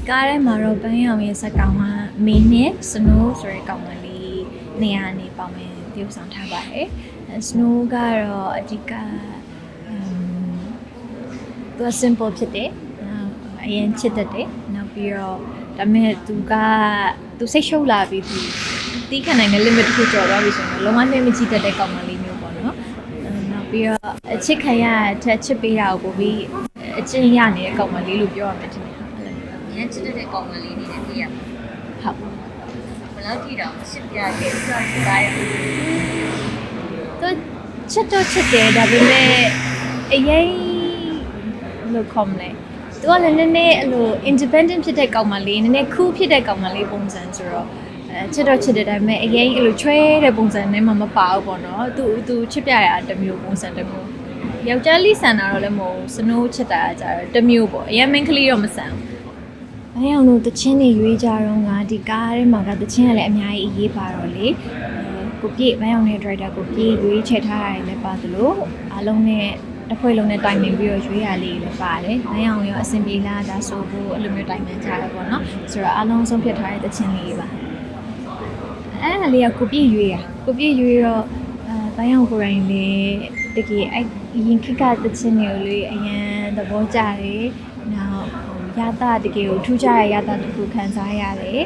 ကားထဲမှာတော့ပန်းရောင်ရဲ့ဇာတ်ကောင်ကမင်းနဲ့ Snow ဆိုတဲ့ကောင်မလေးနေရာနေပေါင်းမယ်တရုပ်ဆောင်ထားပါတယ်။ Snow ကတော့အဓိကသူ simple ဖြစ်တယ်။အရင်ချစ်တတ်တယ်။နောက်ပြီးတော့ဒါပေမဲ့သူစိတ်ရှုပ်လာပြီးသူတီးခံနိုင်တဲ့ limit တစ်ခုကျော်သွားပြီဆိုရင်လုံးဝနှိမ့်မကြည့်တတ်တဲ့ကောင်မလေးမျိုးပေါ့နော်။နောက်ပြီးတော့အချစ်ခံရတဲ့ချစ်ပေးတာကိုပိုပြီးအချင်းရနေတဲ့ကောင်မလေးလို့ပြောရမှာတင်တယ်ဟုတ်တယ်။ ရန်ချစ်တဲ့ကောင်မလေးနေနဲ့ပြရမှာ ဟုတ် ဘယ်လောက်ထိတောင်ချစ်ပြခဲ့ပြီးတော့ဒီတိုင်း သူချစ်တော့ချစ်တယ်ဒါပေမဲ့အရင်လို့ခေါ်မလဲသူကလည်းနည်းနည်းအဲ့လို independent ဖြစ်တဲ့ကောင်မလေးနည်းနည်း cool ဖြစ်တဲ့ကောင်မလေးပုံစံဆိုတော့ချစ်တော့ချစ်တယ်ဒါပေမဲ့အရင်အဲ့လိုချွဲတဲ့ပုံစံနဲ့မှမပါဘူးပေါ့နော်သူချစ်ပြရတာတစ်မျိုးပုံစံတစ်မျိုးယောက်ျားလေးဆန်တာတော့လည်းမဟုတ်ဘူး Snow ချစ်တာကြတော့တစ်မျိုးပေါ့အရင် main ကလေးတော့မဆန်ဘူး။ဘာအောင်လို့တချင်းတွေရွေးကြတော့ငါဒီကားထဲမှာကတချင်းကလည်းအများကြီးအရေးပါတော့လေကိုပြေဘာအောင်နဲ့ director ကိုပြေရွေးချယ်ထားတာလည်းပါသလိုအားလုံးနဲ့တစ်ဖွဲ့လုံးနဲ့တိုင်ပင်ပြီးတော့ရွေးရလေးလည်းပါတယ်။ဘာအောင်ရောအဆင်ပြေလားဒါဆိုဖို့အဲ့လိုမျိုးတိုင်ပင်ကြရပေါ့နော်။ဆိုတော့အားလုံးဆုံးဖြတ်ထားတဲ့တချင်းလေးပါ။အဲ့ဒါလေးကကိုပြေရွေးရကိုပြေရွေးတော့ဘာအောင်ကိုရိုင်းလေးတကယ်အဲ့ရင်ခက်ကတချင်းတွေကိုလေအရင်သဘောကျတယ်။နောက်ရတာတကယ်ကိုထူးခြားတဲ့ရတာတစ်ခုခံစားရတယ်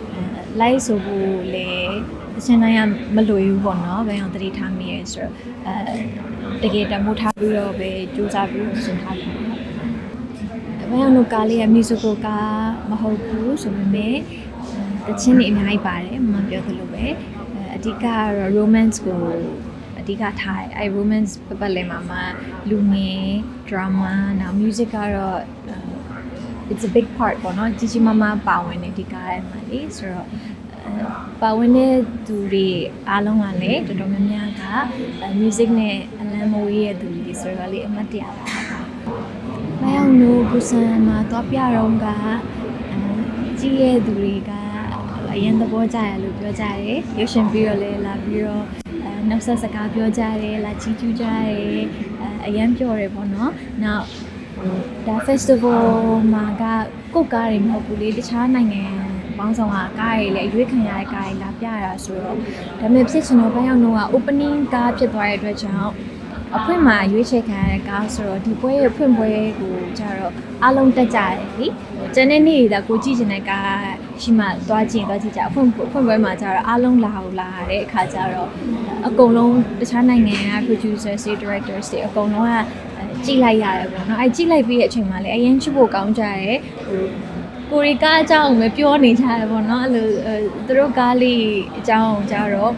။ live ဆိုဖို့လေတချင်တိုင်းကမလွယ်ဘူးပေါ့နော်။ဘယ်အောင်တတိထားမိရဲဆိုတော့တကယ်တမိုးထားပြီးတော့ပဲစူးစမ်းပြီးဆင်ထားတယ်။ဘယ်အောင်တို့ကားလေးက musical ကားမဟုတ်ဘူးဆိုပေမဲ့တချင်တွေအများကြီးပါတယ်မပြောသလိုပဲအဓိကကတော့ romance ကိုအဓိကထားတယ်အဲ romance ပတ်လည်မှာလူငယ် drama နောက် music ကတော့ it's a big part ပေါ့နော်ကြီးကြီးမားမားပါဝင်နေဒီကားထဲမှာလေဆိုတော့ပါဝင်တဲ့သူတွေအားလုံးကလည်းတော်တော်များများက music နဲ့အလံမဝေးရဲ့သူတွေဆိုတော့လေအမှတ်တရပါမအောင်လို့ဘူဆန်မှာတော့ပြတော့ကကြီးရဲ့သူတွေကအရင်သဘောကျရလို့ပြောကြတယ်ရုပ်ရှင်ပြီးတော့လည်းလာပြီးတော့နောက်ဆက်စကားပြောကြတယ်လာချီးကျူးကြတယ်အရင်ပြောတယ်ပေါ့နော်နောက်ဒါ festival မှာကကိုကားတွေမဟုတ်ဘူးလေတခြားနိုင်ငံပေါင်းဆောင်ကကားတွေလည်းရွေးခံရတဲ့ကားတွေလာပြရတာဆိုတော့ဒါပေမဲ့ဖြစ်ချင်တော့ဘယ်အောင်တော့ opening ကားဖြစ်သွားတဲ့အတွက်ကြောင့်အဖွင့်မှာရွေးချယ်ခံရတဲ့ကားဆိုတော့ဒီပွဲရဲ့ဖွင့်ပွဲကိုကြတော့အားလုံးတက်ကြတယ်လေကျန်တဲ့နေ့တွေကကိုကြည့်ချင်တဲ့ကားရှိမှသွားကြည့်ကြအဖွင့်ပွဲမှာကြတော့အားလုံးလာတဲ့အခါကျတော့အကုန်လုံးတခြားနိုင်ငံက producer တွေ directors တွေအကုန်လုံးကကြည့်လိုက်ရတယ်ပေါ့နော်အဲကြည့်လိုက်ပြီးတဲ့အချိန်မှာလည်းအရင်ချစ်ဖို့ကောင်းကြတယ်ကိုရီကားအကြောင်းပဲပြောနေကြတယ်ပေါ့နော်အဲ့လိုသူတို့ကားလေးအကြောင်းကြတော့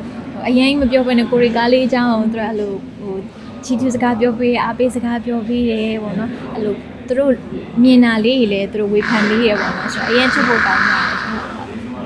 အရင်မပြောဘဲနဲ့ကိုရီကားလေးအကြောင်းသူတို့အဲ့လိုချီးကျူးစကားပြောပေးအားပေးစကားပြောပေးတယ်ပေါ့နော်အဲ့လိုသူတို့မြင်တာလေးတွေလည်းသူတို့ဝေဖန်လေးရပေါ့နော်ဆိုတော့အရင်ချစ်ဖို့ကောင်းကြတယ်